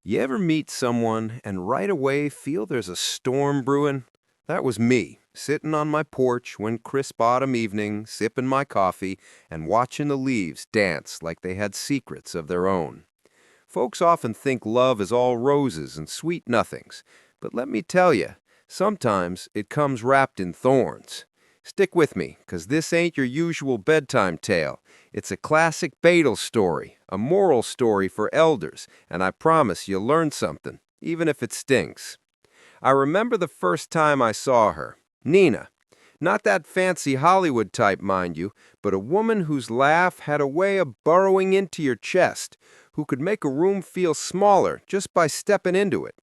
You ever meet someone and right away feel there's a storm brewing? That was me, sitting on my porch one crisp autumn evening, sipping my coffee and watching the leaves dance like they had secrets of their own. Folks often think love is all roses and sweet nothings, but let me tell you, sometimes it comes wrapped in thorns. Stick with me, 'cause this ain't your usual bedtime tale. It's a classic Betrayal story, a moral story for elders, and I promise you'll learn something, even if it stinks. I remember the first time I saw her, Nina. Not that fancy Hollywood type, mind you, but a woman whose laugh had a way of burrowing into your chest, who could make a room feel smaller just by stepping into it.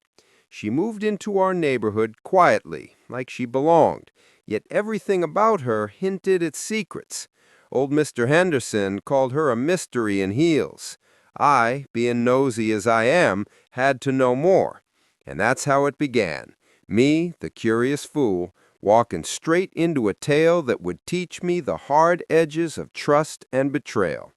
She moved into our neighborhood quietly, like she belonged, yet everything about her hinted at secrets. Old Mr. Henderson called her a mystery in heels. I, being nosy as I am, had to know more. And that's how it began. Me, the curious fool, walking straight into a tale that would teach me the hard edges of trust and betrayal.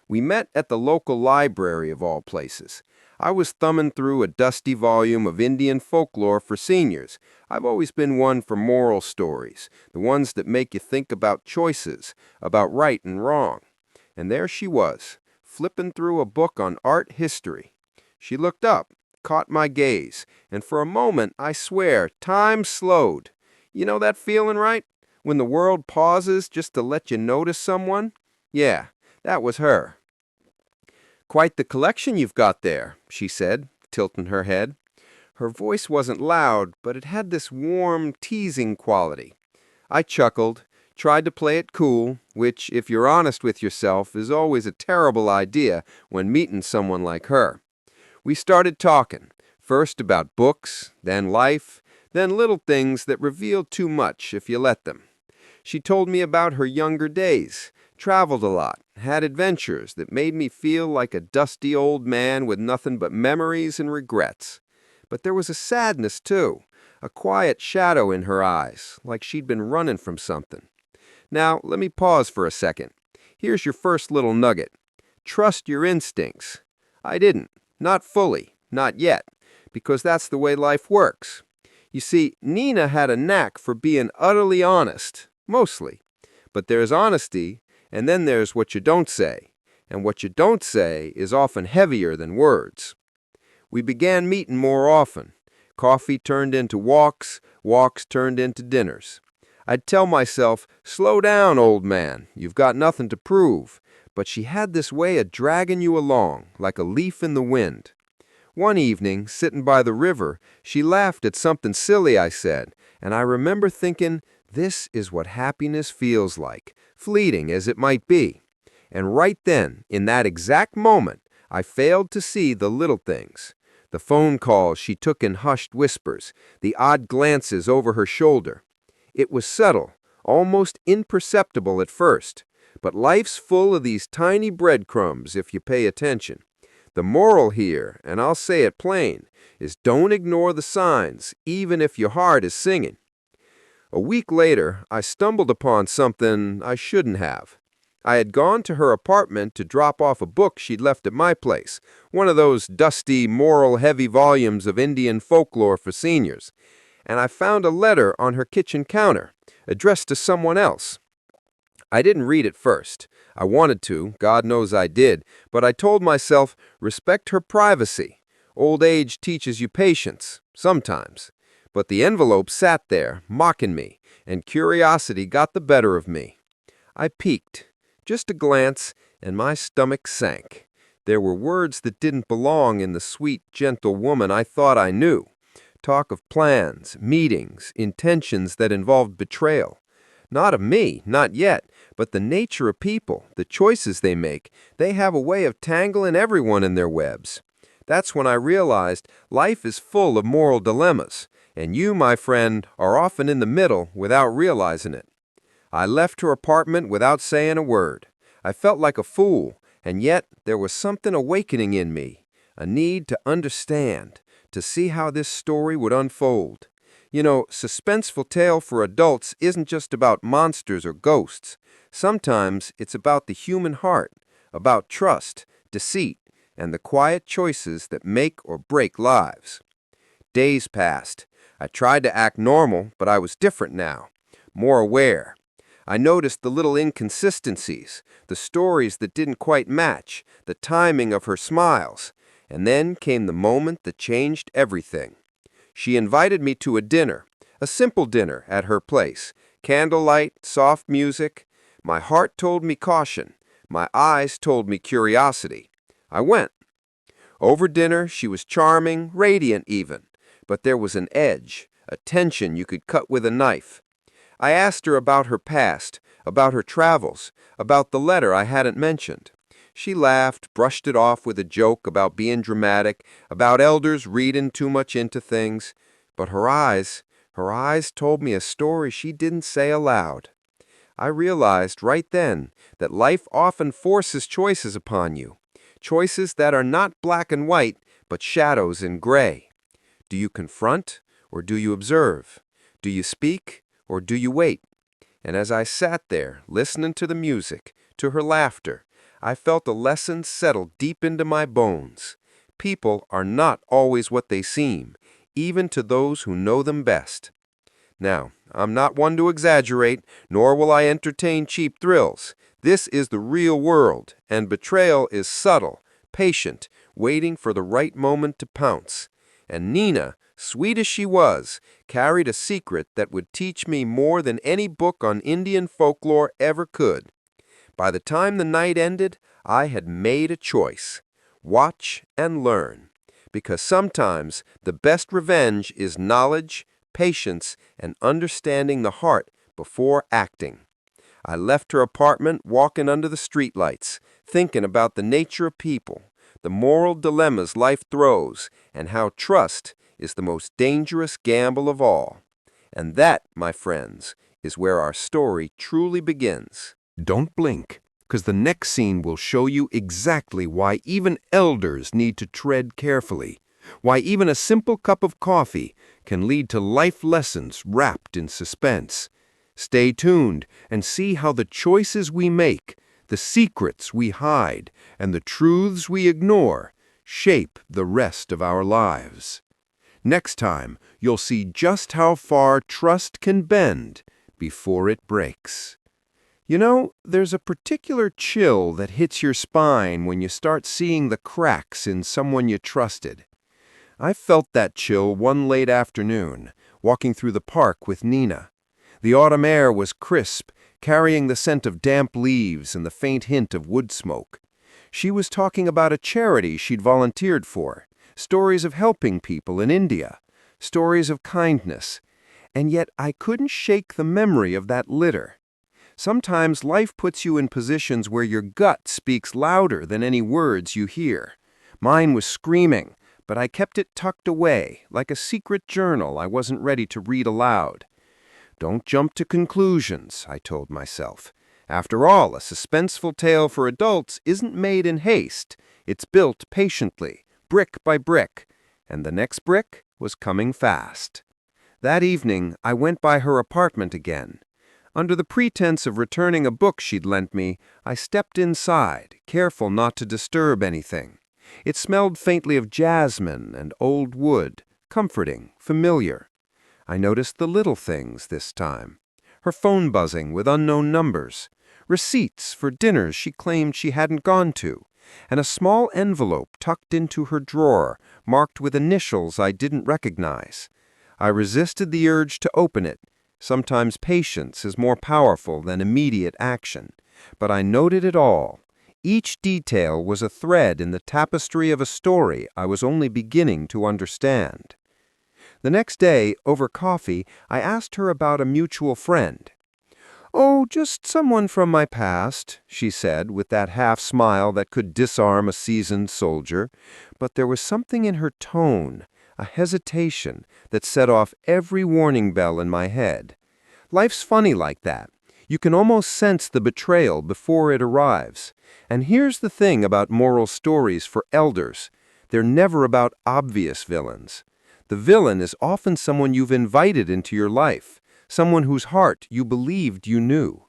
We met at the local library of all places. I was thumbing through a dusty volume of Indian folklore for seniors. I've always been one for moral stories, the ones that make you think about choices, about right and wrong. And there she was, flipping through a book on art history. She looked up, caught my gaze, and for a moment, I swear, time slowed. You know that feeling, right? When the world pauses just to let you notice someone? Yeah, that was her. "Quite the collection you've got there," she said, tilting her head. Her voice wasn't loud, but it had this warm, teasing quality. I chuckled, tried to play it cool, which, if you're honest with yourself, is always a terrible idea when meeting someone like her. We started talking, first about books, then life, then little things that revealed too much if you let them. She told me about her younger days, traveled a lot, had adventures that made me feel like a dusty old man with nothing but memories and regrets. But there was a sadness, too, a quiet shadow in her eyes, like she'd been running from something. Now, let me pause for a second. Here's your first little nugget. Trust your instincts. I didn't. Not fully. Not yet. Because that's the way life works. You see, Nina had a knack for being utterly honest, mostly. But there's honesty, and then there's what you don't say. And what you don't say is often heavier than words. We began meeting more often. Coffee turned into walks, walks turned into dinners. I'd tell myself, "Slow down, old man, you've got nothing to prove." But she had this way of dragging you along, like a leaf in the wind. One evening, sitting by the river, she laughed at something silly I said, and I remember thinking, this is what happiness feels like, fleeting as it might be. And right then, in that exact moment, I failed to see the little things. The phone calls she took in hushed whispers, the odd glances over her shoulder. It was subtle, almost imperceptible at first, but life's full of these tiny breadcrumbs if you pay attention. The moral here, and I'll say it plain, is don't ignore the signs, even if your heart is singing. A week later, I stumbled upon something I shouldn't have. I had gone to her apartment to drop off a book she'd left at my place, one of those dusty, moral-heavy volumes of Indian folklore for seniors, and I found a letter on her kitchen counter, addressed to someone else. I didn't read it first. I wanted to, God knows I did, but I told myself, respect her privacy. Old age teaches you patience, sometimes. But the envelope sat there, mocking me, and curiosity got the better of me. I peeked, just a glance, and my stomach sank. There were words that didn't belong in the sweet, gentle woman I thought I knew. Talk of plans, meetings, intentions that involved betrayal. Not of me, not yet, but the nature of people, the choices they make, they have a way of tangling everyone in their webs. That's when I realized life is full of moral dilemmas, and you, my friend, are often in the middle without realizing it. I left her apartment without saying a word. I felt like a fool, and yet there was something awakening in me, a need to understand, to see how this story would unfold. You know, suspenseful tale for adults isn't just about monsters or ghosts. Sometimes it's about the human heart, about trust, deceit, and the quiet choices that make or break lives. Days passed. I tried to act normal, but I was different now, more aware. I noticed the little inconsistencies, the stories that didn't quite match, the timing of her smiles, and then came the moment that changed everything. She invited me to a dinner, a simple dinner at her place. Candlelight, soft music. My heart told me caution. My eyes told me curiosity. I went. Over dinner, she was charming, radiant even. But there was an edge, a tension you could cut with a knife. I asked her about her past, about her travels, about the letter I hadn't mentioned. She laughed, brushed it off with a joke about being dramatic, about elders reading too much into things. But her eyes told me a story she didn't say aloud. I realized right then that life often forces choices upon you, choices that are not black and white, but shadows and gray. Do you confront, or do you observe? Do you speak, or do you wait? And as I sat there, listening to the music, to her laughter, I felt a lesson settle deep into my bones. People are not always what they seem, even to those who know them best. Now, I'm not one to exaggerate, nor will I entertain cheap thrills. This is the real world, and betrayal is subtle, patient, waiting for the right moment to pounce. And Nina, sweet as she was, carried a secret that would teach me more than any book on Indian folklore ever could. By the time the night ended, I had made a choice. Watch and learn. Because sometimes the best revenge is knowledge, patience, and understanding the heart before acting. I left her apartment walking under the streetlights, thinking about the nature of people, the moral dilemmas life throws, and how trust is the most dangerous gamble of all. And that, my friends, is where our story truly begins. Don't blink, because the next scene will show you exactly why even elders need to tread carefully, why even a simple cup of coffee can lead to life lessons wrapped in suspense. Stay tuned and see how the choices we make, the secrets we hide, and the truths we ignore shape the rest of our lives. Next time, you'll see just how far trust can bend before it breaks. You know, there's a particular chill that hits your spine when you start seeing the cracks in someone you trusted. I felt that chill one late afternoon, walking through the park with Nina. The autumn air was crisp, carrying the scent of damp leaves and the faint hint of wood smoke. She was talking about a charity she'd volunteered for, stories of helping people in India, stories of kindness. And yet I couldn't shake the memory of that litter. Sometimes life puts you in positions where your gut speaks louder than any words you hear. Mine was screaming, but I kept it tucked away, like a secret journal I wasn't ready to read aloud. Don't jump to conclusions, I told myself. After all, a suspenseful tale for adults isn't made in haste. It's built patiently, brick by brick, and the next brick was coming fast. That evening, I went by her apartment again. Under the pretense of returning a book she'd lent me, I stepped inside, careful not to disturb anything. It smelled faintly of jasmine and old wood, comforting, familiar. I noticed the little things this time. Her phone buzzing with unknown numbers, receipts for dinners she claimed she hadn't gone to, and a small envelope tucked into her drawer, marked with initials I didn't recognize. I resisted the urge to open it. Sometimes patience is more powerful than immediate action. But I noted it all. Each detail was a thread in the tapestry of a story I was only beginning to understand. The next day, over coffee, I asked her about a mutual friend. "Oh, just someone from my past," she said, with that half-smile that could disarm a seasoned soldier. But there was something in her tone, a hesitation, that set off every warning bell in my head. Life's funny like that. You can almost sense the betrayal before it arrives. And here's the thing about moral stories for elders. They're never about obvious villains. The villain is often someone you've invited into your life, someone whose heart you believed you knew.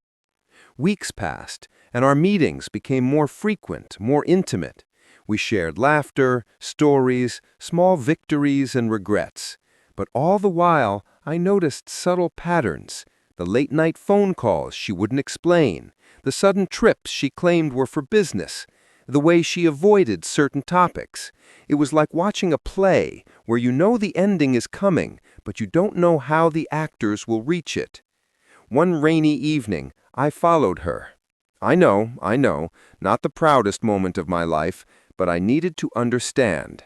Weeks passed, and our meetings became more frequent, more intimate. We shared laughter, stories, small victories, and regrets. But all the while, I noticed subtle patterns. The late-night phone calls she wouldn't explain, the sudden trips she claimed were for business, the way she avoided certain topics. It was like watching a play where you know the ending is coming, but you don't know how the actors will reach it. One rainy evening, I followed her. I know, not the proudest moment of my life, but I needed to understand.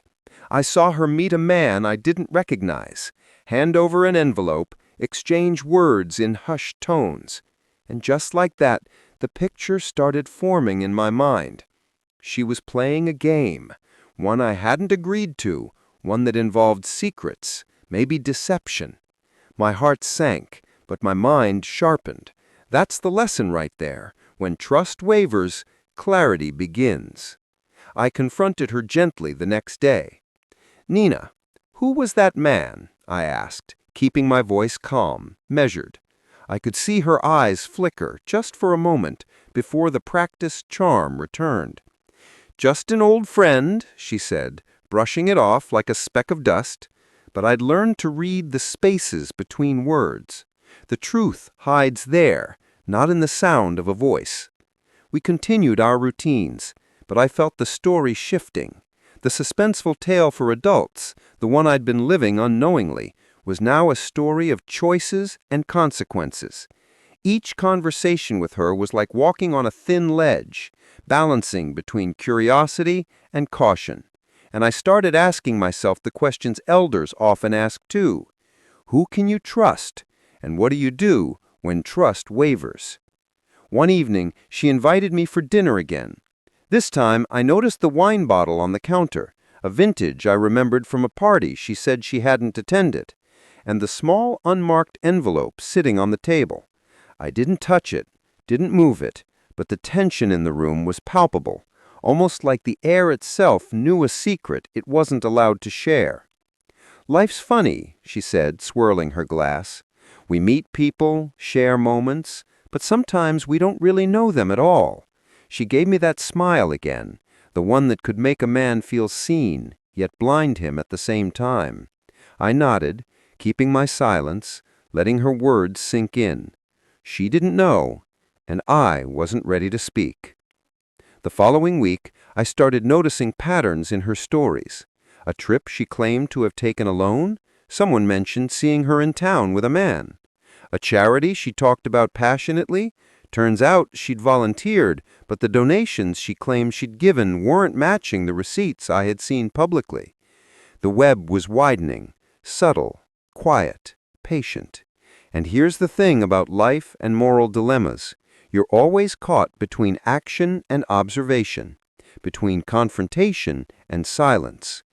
I saw her meet a man I didn't recognize, hand over an envelope, exchange words in hushed tones. And just like that, the picture started forming in my mind. She was playing a game, one I hadn't agreed to, one that involved secrets, maybe deception. My heart sank, but my mind sharpened. That's the lesson right there. When trust wavers, clarity begins. I confronted her gently the next day. "Nina, who was that man?" I asked, keeping my voice calm, measured. I could see her eyes flicker just for a moment before the practiced charm returned. "Just an old friend," she said, brushing it off like a speck of dust. But I'd learned to read the spaces between words. The truth hides there, not in the sound of a voice. We continued our routines, but I felt the story shifting. The suspenseful tale for adults, the one I'd been living unknowingly, was now a story of choices and consequences. Each conversation with her was like walking on a thin ledge, balancing between curiosity and caution. And I started asking myself the questions elders often ask too. Who can you trust? And what do you do when trust wavers? One evening, she invited me for dinner again. This time, I noticed the wine bottle on the counter, a vintage I remembered from a party she said she hadn't attended, and the small unmarked envelope sitting on the table. I didn't touch it, didn't move it, but the tension in the room was palpable, almost like the air itself knew a secret it wasn't allowed to share. "Life's funny," she said, swirling her glass. "We meet people, share moments, but sometimes we don't really know them at all." She gave me that smile again, the one that could make a man feel seen, yet blind him at the same time. I nodded, keeping my silence, letting her words sink in. She didn't know, and I wasn't ready to speak. The following week, I started noticing patterns in her stories. A trip she claimed to have taken alone. Someone mentioned seeing her in town with a man. A charity she talked about passionately. Turns out she'd volunteered, but the donations she claimed she'd given weren't matching the receipts I had seen publicly. The web was widening, subtle, quiet, patient. And here's the thing about life and moral dilemmas. You're always caught between action and observation, between confrontation and silence.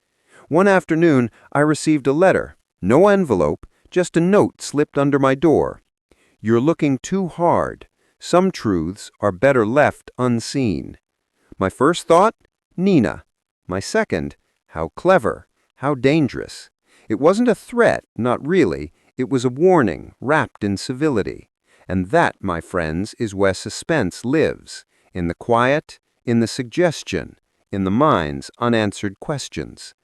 One afternoon, I received a letter, no envelope, just a note slipped under my door. "You're looking too hard. Some truths are better left unseen." My first thought? Nina. My second? How clever, how dangerous. It wasn't a threat, not really. It was a warning wrapped in civility. And that, my friends, is where suspense lives, in the quiet, in the suggestion, in the mind's unanswered questions.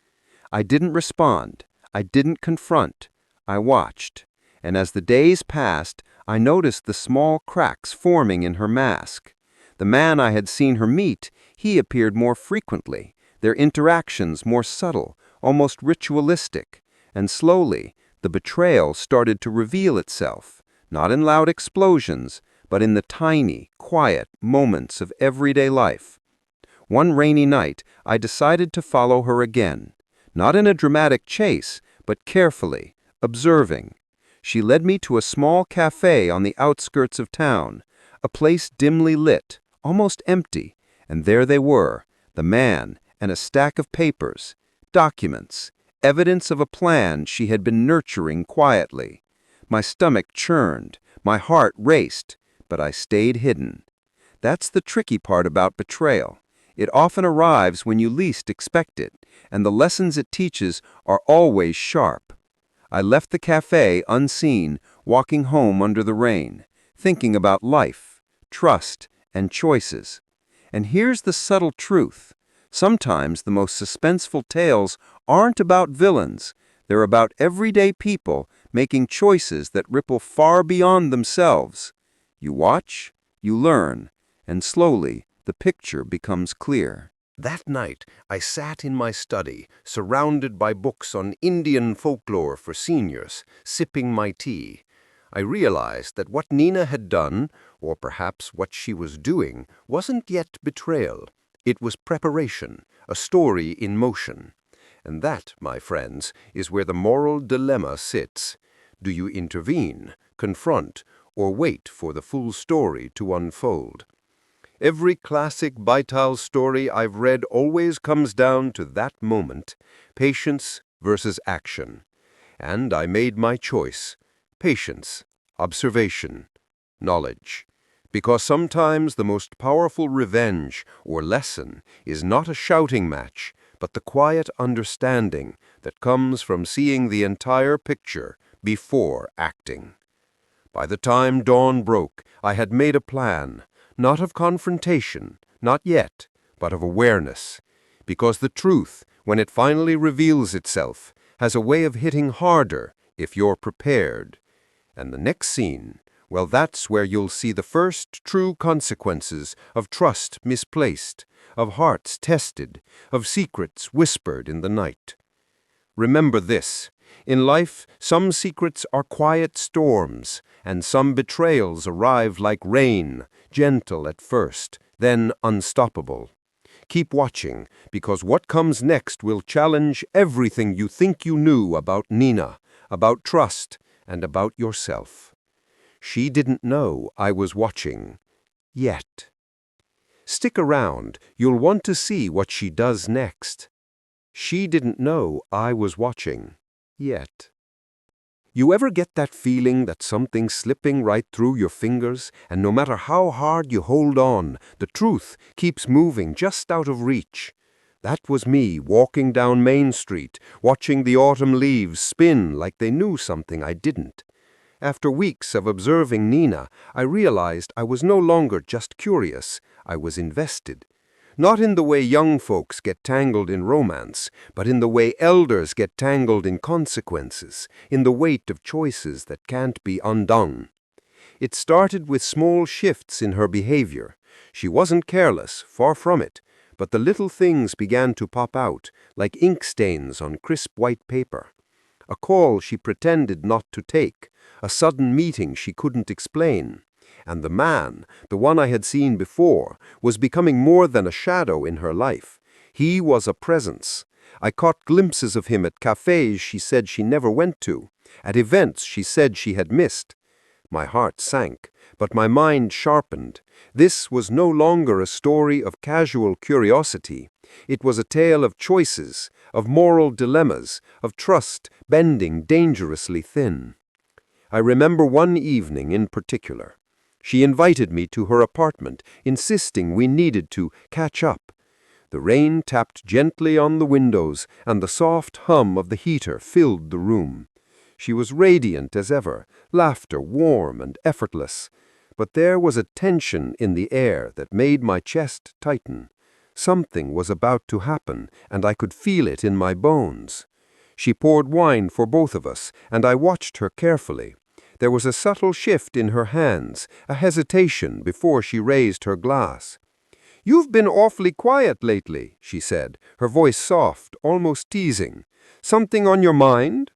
I didn't respond. I didn't confront. I watched. And as the days passed, I noticed the small cracks forming in her mask. The man I had seen her meet, he appeared more frequently, their interactions more subtle, almost ritualistic. And slowly, the betrayal started to reveal itself, not in loud explosions, but in the tiny, quiet moments of everyday life. One rainy night, I decided to follow her again, not in a dramatic chase, but carefully, observing. She led me to a small cafe on the outskirts of town, a place dimly lit, almost empty, and there they were, the man and a stack of papers, documents, evidence of a plan she had been nurturing quietly. My stomach churned, my heart raced, but I stayed hidden. That's the tricky part about betrayal. It often arrives when you least expect it, and the lessons it teaches are always sharp. I left the cafe unseen, walking home under the rain, thinking about life, trust, and choices. And here's the subtle truth. Sometimes the most suspenseful tales aren't about villains. They're about everyday people making choices that ripple far beyond themselves. You watch, you learn, and slowly the picture becomes clear. That night, I sat in my study, surrounded by books on Indian folklore for seniors, sipping my tea. I realized that what Nina had done, or perhaps what she was doing, wasn't yet betrayal. It was preparation, a story in motion. And that, my friends, is where the moral dilemma sits. Do you intervene, confront, or wait for the full story to unfold? Every classic Betrayal story I've read always comes down to that moment, patience versus action. And I made my choice. Patience, observation, knowledge. Because sometimes the most powerful revenge or lesson is not a shouting match, but the quiet understanding that comes from seeing the entire picture before acting. By the time dawn broke, I had made a plan, not of confrontation, not yet, but of awareness. Because the truth, when it finally reveals itself, has a way of hitting harder if you're prepared. And the next scene, well, that's where you'll see the first true consequences of trust misplaced, of hearts tested, of secrets whispered in the night. Remember this. In life, some secrets are quiet storms, and some betrayals arrive like rain, gentle at first, then unstoppable. Keep watching, because what comes next will challenge everything you think you knew about Nina, about trust, and about yourself. She didn't know I was watching. Yet. Stick around, you'll want to see what she does next. She didn't know I was watching. Yet. You ever get that feeling that something's slipping right through your fingers, and no matter how hard you hold on, the truth keeps moving just out of reach? That was me walking down Main Street, watching the autumn leaves spin like they knew something I didn't. After weeks of observing Nina, I realized I was no longer just curious, I was invested. Not in the way young folks get tangled in romance, but in the way elders get tangled in consequences, in the weight of choices that can't be undone. It started with small shifts in her behavior. She wasn't careless, far from it, but the little things began to pop out, like ink stains on crisp white paper. A call she pretended not to take, a sudden meeting she couldn't explain. And the man, the one I had seen before, was becoming more than a shadow in her life. He was a presence. I caught glimpses of him at cafes she said she never went to, at events she said she had missed. My heart sank, but my mind sharpened. This was no longer a story of casual curiosity. It was a tale of choices, of moral dilemmas, of trust bending dangerously thin. I remember one evening in particular. She invited me to her apartment, insisting we needed to catch up. The rain tapped gently on the windows, and the soft hum of the heater filled the room. She was radiant as ever, laughter warm and effortless. But there was a tension in the air that made my chest tighten. Something was about to happen, and I could feel it in my bones. She poured wine for both of us, and I watched her carefully. There was a subtle shift in her hands, a hesitation before she raised her glass. "You've been awfully quiet lately," she said, her voice soft, almost teasing. "Something on your mind?"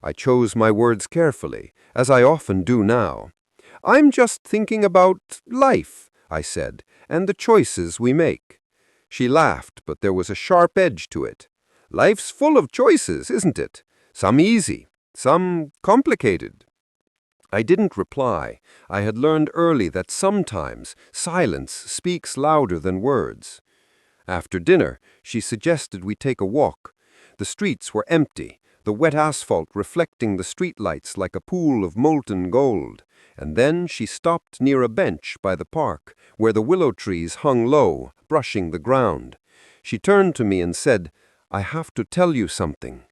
I chose my words carefully, as I often do now. "I'm just thinking about life," I said, "and the choices we make." She laughed, but there was a sharp edge to it. "Life's full of choices, isn't it? Some easy, some complicated." I didn't reply. I had learned early that sometimes silence speaks louder than words. After dinner, she suggested we take a walk. The streets were empty, the wet asphalt reflecting the streetlights like a pool of molten gold. And then she stopped near a bench by the park, where the willow trees hung low, brushing the ground. She turned to me and said, "I have to tell you something."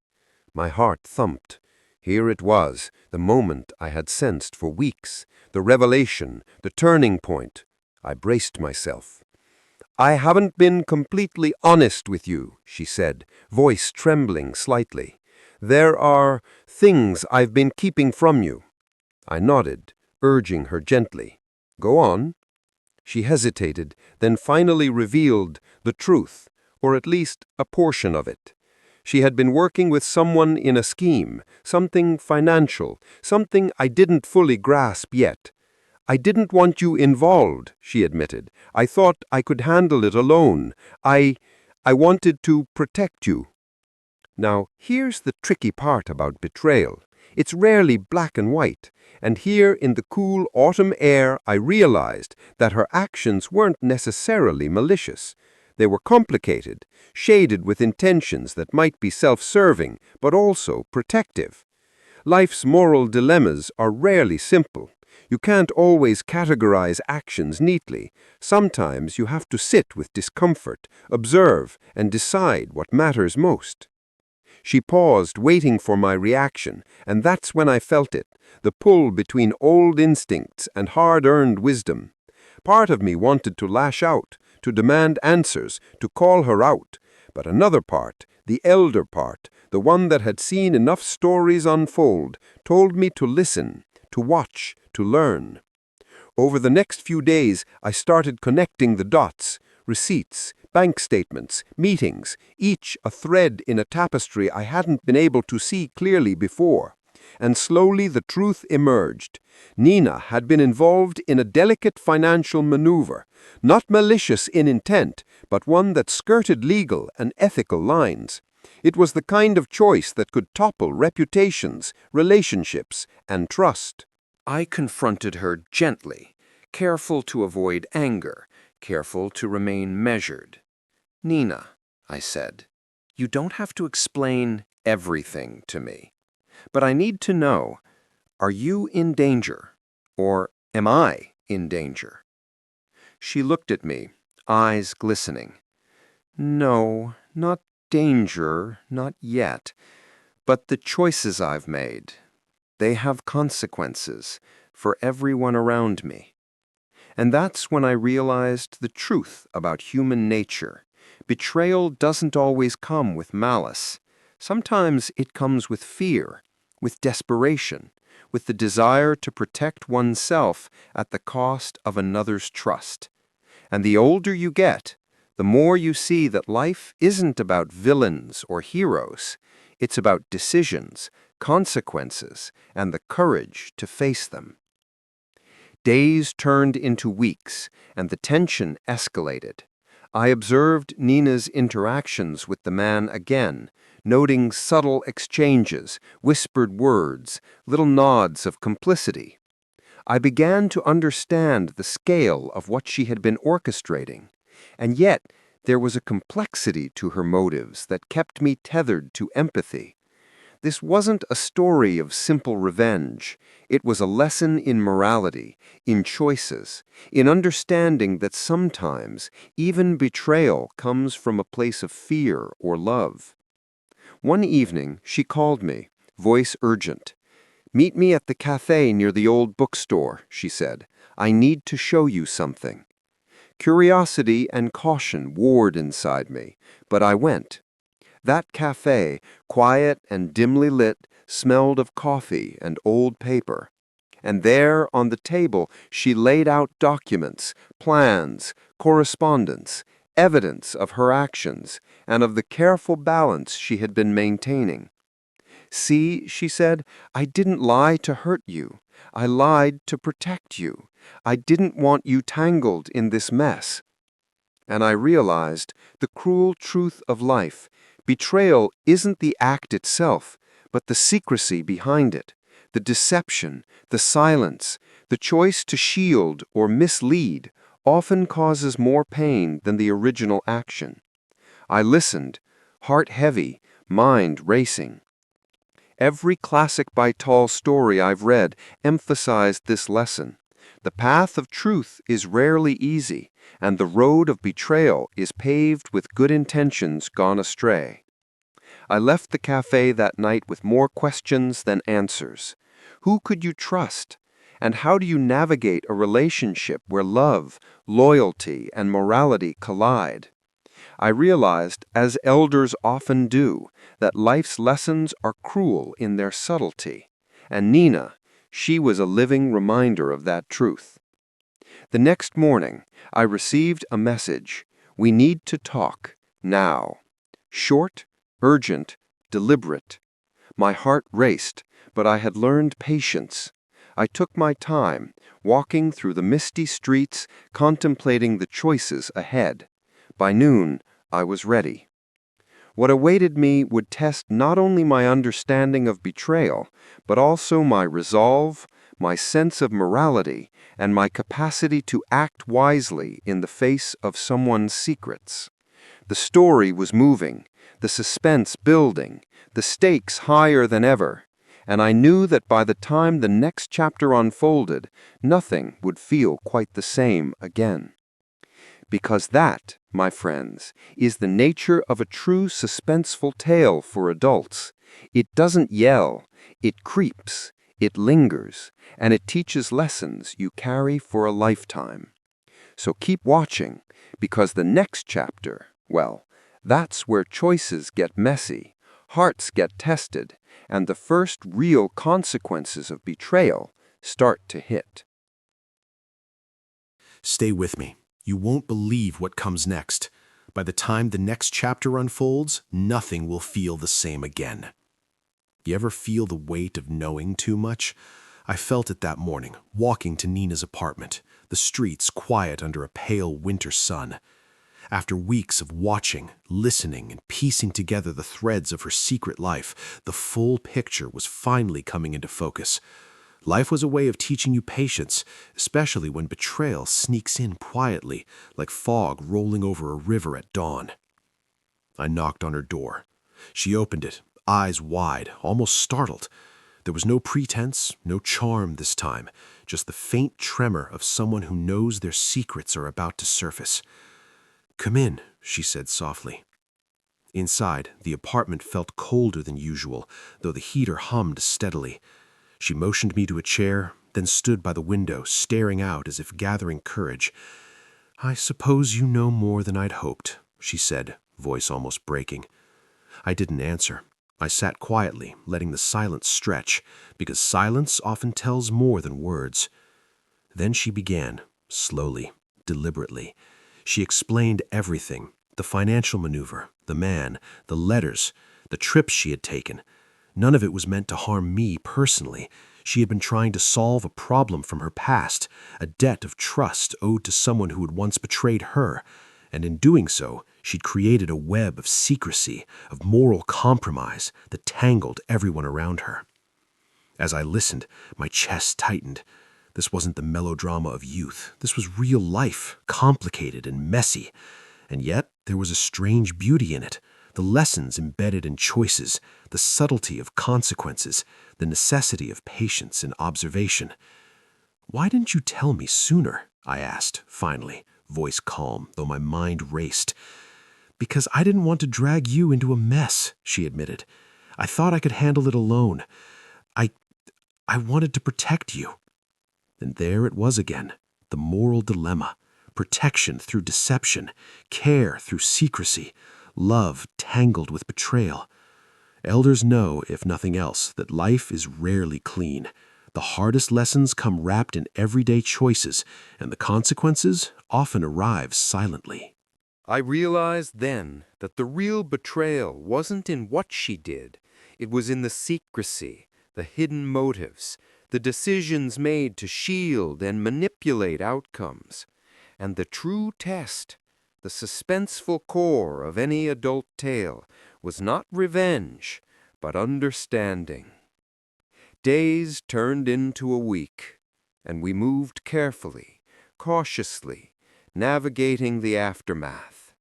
My heart thumped. Here it was, the moment I had sensed for weeks, the revelation, the turning point. I braced myself. I haven't been completely honest with you, she said, voice trembling slightly. There are things I've been keeping from you. I nodded, urging her gently. Go on. She hesitated, then finally revealed the truth, or at least a portion of it. She had been working with someone in a scheme, something financial, something I didn't fully grasp yet. I didn't want you involved, she admitted. I thought I could handle it alone. I wanted to protect you. Now, here's the tricky part about betrayal. It's rarely black and white, and here in the cool autumn air I realized that her actions weren't necessarily malicious. They were complicated, shaded with intentions that might be self-serving, but also protective. Life's moral dilemmas are rarely simple. You can't always categorize actions neatly. Sometimes you have to sit with discomfort, observe, and decide what matters most. She paused, waiting for my reaction, and that's when I felt it, the pull between old instincts and hard-earned wisdom. Part of me wanted to lash out, to demand answers, to call her out, but another part, the elder part, the one that had seen enough stories unfold, told me to listen, to watch, to learn. Over the next few days, I started connecting the dots, receipts, bank statements, meetings, each a thread in a tapestry I hadn't been able to see clearly before. And slowly the truth emerged. Nina had been involved in a delicate financial maneuver, not malicious in intent, but one that skirted legal and ethical lines. It was the kind of choice that could topple reputations, relationships, and trust. I confronted her gently, careful to avoid anger, careful to remain measured. Nina, I said, you don't have to explain everything to me. But I need to know, are you in danger? Or am I in danger? She looked at me, eyes glistening. No, not danger, not yet. But the choices I've made, they have consequences for everyone around me. And that's when I realized the truth about human nature. Betrayal doesn't always come with malice. Sometimes it comes with fear, with desperation, with the desire to protect oneself at the cost of another's trust. And the older you get, the more you see that life isn't about villains or heroes. It's about decisions, consequences, and the courage to face them. Days turned into weeks, and the tension escalated. I observed Nina's interactions with the man again, noting subtle exchanges, whispered words, little nods of complicity. I began to understand the scale of what she had been orchestrating, and yet there was a complexity to her motives that kept me tethered to empathy. This wasn't a story of simple revenge. It was a lesson in morality, in choices, in understanding that sometimes even betrayal comes from a place of fear or love. One evening, she called me, voice urgent. "Meet me at the cafe near the old bookstore," she said. "I need to show you something." Curiosity and caution warred inside me, but I went. That cafe, quiet and dimly lit, smelled of coffee and old paper. And there, on the table, she laid out documents, plans, correspondence, evidence of her actions, and of the careful balance she had been maintaining. "See," she said, "I didn't lie to hurt you. I lied to protect you. I didn't want you tangled in this mess." And I realized the cruel truth of life. Betrayal isn't the act itself, but the secrecy behind it, the deception, the silence, the choice to shield or mislead often causes more pain than the original action. I listened, heart heavy, mind racing. Every classic by Tall story I've read emphasized this lesson. The path of truth is rarely easy, and the road of betrayal is paved with good intentions gone astray. I left the cafe that night with more questions than answers. Who could you trust? And how do you navigate a relationship where love, loyalty, and morality collide? I realized, as elders often do, that life's lessons are cruel in their subtlety. And Nina, she was a living reminder of that truth. The next morning, I received a message. We need to talk, now. Short, urgent, deliberate. My heart raced, but I had learned patience. I took my time, walking through the misty streets, contemplating the choices ahead. By noon, I was ready. What awaited me would test not only my understanding of betrayal, but also my resolve, my sense of morality, and my capacity to act wisely in the face of someone's secrets. The story was moving, the suspense building, the stakes higher than ever, and I knew that by the time the next chapter unfolded, nothing would feel quite the same again. Because that, my friends, is the nature of a true suspenseful tale for adults. It doesn't yell, it creeps, it lingers, and it teaches lessons you carry for a lifetime. So keep watching, because the next chapter, well, that's where choices get messy, hearts get tested, and the first real consequences of betrayal start to hit. Stay with me. You won't believe what comes next. By the time the next chapter unfolds, nothing will feel the same again. You ever feel the weight of knowing too much? I felt it that morning, walking to Nina's apartment, the streets quiet under a pale winter sun. After weeks of watching, listening, and piecing together the threads of her secret life, the full picture was finally coming into focus. Life was a way of teaching you patience, especially when betrayal sneaks in quietly, like fog rolling over a river at dawn. I knocked on her door. She opened it, eyes wide, almost startled. There was no pretense, no charm this time, just the faint tremor of someone who knows their secrets are about to surface. "Come in," she said softly. Inside, the apartment felt colder than usual, though the heater hummed steadily. She motioned me to a chair, then stood by the window, staring out as if gathering courage. "I suppose you know more than I'd hoped," she said, voice almost breaking. I didn't answer. I sat quietly, letting the silence stretch, because silence often tells more than words. Then she began, slowly, deliberately. She explained everything: the financial maneuver, the man, the letters, the trips she had taken. None of it was meant to harm me personally. She had been trying to solve a problem from her past, a debt of trust owed to someone who had once betrayed her, and in doing so, she'd created a web of secrecy, of moral compromise that tangled everyone around her. As I listened, my chest tightened. This wasn't the melodrama of youth. This was real life, complicated and messy. And yet, there was a strange beauty in it. The lessons embedded in choices, the subtlety of consequences, the necessity of patience and observation. "Why didn't you tell me sooner?" I asked, finally, voice calm, though my mind raced. "Because I didn't want to drag you into a mess," she admitted. "I thought I could handle it alone. I wanted to protect you." And there it was again, the moral dilemma. Protection through deception, care through secrecy, love tangled with betrayal. Elders know, if nothing else, that life is rarely clean. The hardest lessons come wrapped in everyday choices, and the consequences often arrive silently. I realized then that the real betrayal wasn't in what she did. It was in the secrecy, the hidden motives, the decisions made to shield and manipulate outcomes. And the true test, the suspenseful core of any adult tale, was not revenge, but understanding. Days turned into a week, and we moved carefully, cautiously, navigating the aftermath.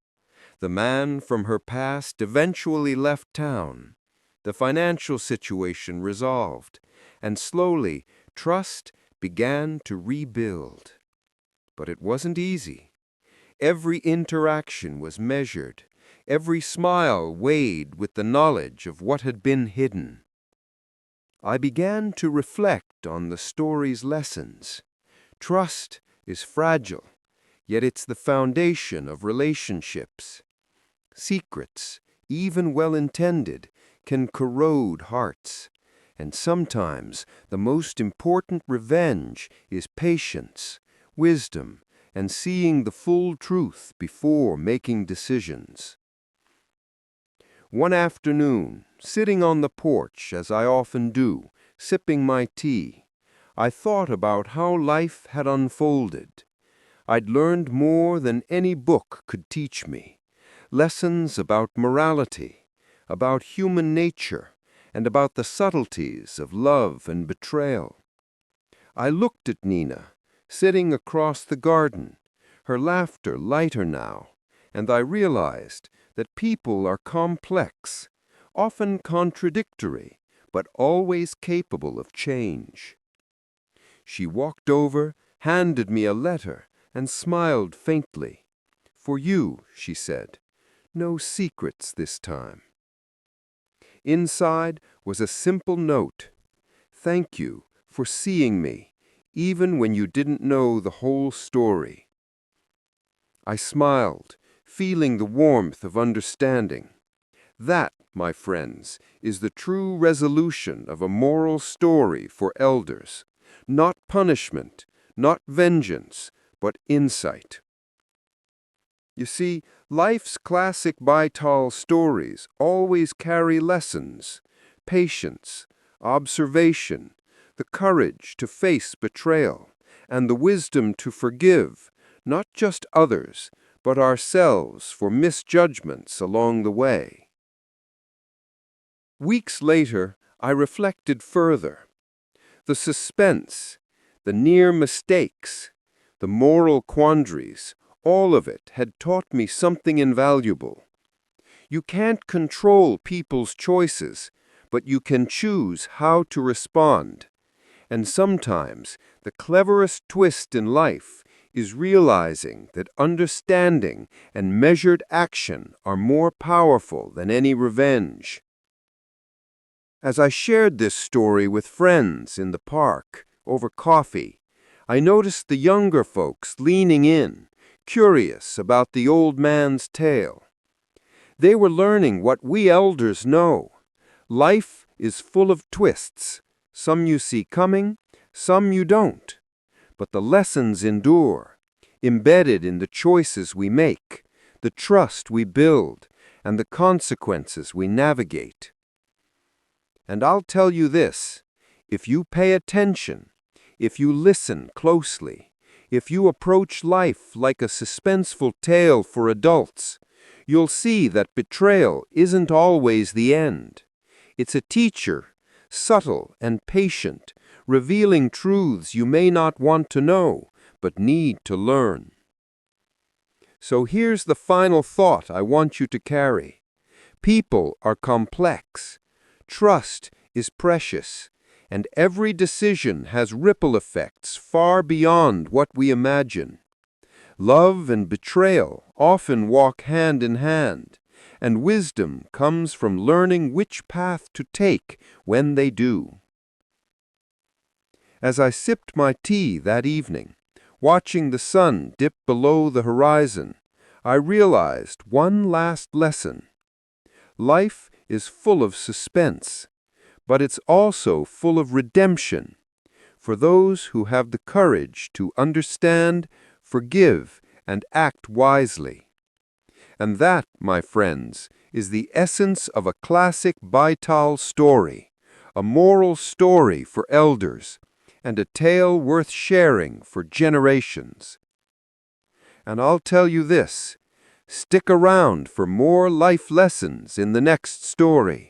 The man from her past eventually left town. The financial situation resolved, and slowly trust began to rebuild. But it wasn't easy. Every interaction was measured, every smile weighed with the knowledge of what had been hidden. I began to reflect on the story's lessons. Trust is fragile, yet it's the foundation of relationships. Secrets, even well-intended, can corrode hearts. And sometimes the most important revenge is patience, wisdom, and seeing the full truth before making decisions. One afternoon, sitting on the porch, as I often do, sipping my tea, I thought about how life had unfolded. I'd learned more than any book could teach me. Lessons about morality, about human nature, and about the subtleties of love and betrayal. I looked at Nina, sitting across the garden, her laughter lighter now, and I realized that people are complex, often contradictory, but always capable of change. She walked over, handed me a letter, and smiled faintly. "For you," she said. "No secrets this time." Inside was a simple note. "Thank you for seeing me, even when you didn't know the whole story." I smiled, feeling the warmth of understanding. That, my friends, is the true resolution of a moral story for elders. Not punishment, not vengeance, but insight. You see, life's classic Betrayal stories always carry lessons: patience, observation, the courage to face betrayal, and the wisdom to forgive, not just others, but ourselves for misjudgments along the way. Weeks later, I reflected further. The suspense, the near mistakes, the moral quandaries, all of it had taught me something invaluable. You can't control people's choices, but you can choose how to respond. And sometimes the cleverest twist in life is realizing that understanding and measured action are more powerful than any revenge. As I shared this story with friends in the park over coffee, I noticed the younger folks leaning in, curious about the old man's tale. They were learning what we elders know. Life is full of twists. Some you see coming, some you don't. But the lessons endure, embedded in the choices we make, the trust we build, and the consequences we navigate. And I'll tell you this: if you pay attention, if you listen closely, if you approach life like a suspenseful tale for adults, you'll see that betrayal isn't always the end. It's a teacher, subtle and patient, revealing truths you may not want to know, but need to learn. So here's the final thought I want you to carry. People are complex. Trust is precious, and every decision has ripple effects far beyond what we imagine. Love and betrayal often walk hand in hand, and wisdom comes from learning which path to take when they do. As I sipped my tea that evening, watching the sun dip below the horizon, I realized one last lesson. Life is full of suspense, but it's also full of redemption for those who have the courage to understand, forgive, and act wisely. And that, my friends, is the essence of a classic Betrayal story, a moral story for elders, and a tale worth sharing for generations. And I'll tell you this: stick around for more life lessons in the next story.